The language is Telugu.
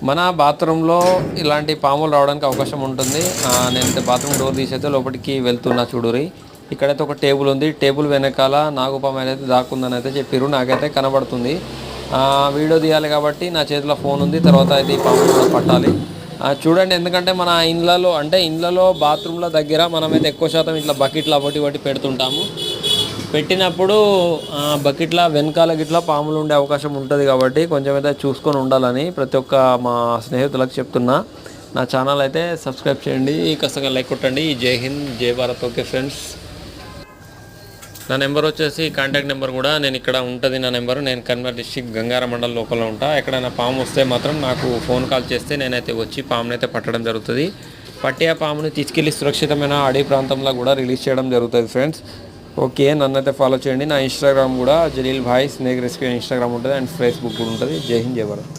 మన బాత్రూంలో ఇలాంటి పాములు రావడానికి అవకాశం ఉంటుంది. నేనైతే బాత్రూమ్ డోర్ తీసైతే లోపలికి వెళ్తున్నా చూడురి. ఇక్కడైతే ఒక టేబుల్ ఉంది. టేబుల్ వెనకాల నాగుపాము అయితే దాక్కుందని అయితే చెప్పారు. నాకైతే కనబడుతుంది. వీడియో తీయాలి కాబట్టి నా చేతిలో ఫోన్ ఉంది. తర్వాత అయితే ఈ పాము కూడా పట్టాలి. చూడండి, ఎందుకంటే మన ఇండ్లలో బాత్రూంల దగ్గర మనమైతే ఎక్కువ శాతం ఇట్లా బకెట్లు ఒకటి పెడుతుంటాము. పెట్టినప్పుడు బకెట్ల వెనకాల గిట్లా పాములు ఉండే అవకాశం ఉంటుంది. కాబట్టి కొంచెం అయితే చూసుకొని ఉండాలని ప్రతి ఒక్క మా స్నేహితులకు చెప్తున్నా. నా ఛానల్ అయితే సబ్స్క్రైబ్ చేయండి, ఖచ్చితంగా లైక్ కొట్టండి. జై హింద్, జై భారత్. ఓకే ఫ్రెండ్స్, నా నెంబర్ వచ్చేసి కాంటాక్ట్ నెంబర్ కూడా నేను ఇక్కడ ఉంటుంది. నా నెంబరు, నేను కన్వర్ డిస్ట్రిక్ట్ గంగార మండలం లోపల ఉంటా. ఎక్కడైనా పాము వస్తే మాత్రం నాకు ఫోన్ కాల్ చేస్తే నేనైతే వచ్చి పామునైతే పట్టడం జరుగుతుంది. పట్టి ఆ పాముని తీసుకెళ్ళి సురక్షితమైన అడవి ప్రాంతంలో కూడా రిలీజ్ చేయడం జరుగుతుంది ఫ్రెండ్స్. ఓకే, నన్ను అయితే ఫాలో చేయండి. నా ఇన్స్టాగ్రామ్ కూడా జలీల్ భాయ్ స్నేక్ రెస్క్యూ ఇన్స్టాగ్రామ్ ఉంటుంది అండ్ ఫేస్బుక్ కూడా ఉంటుంది. జై హింద్, జై భారత్.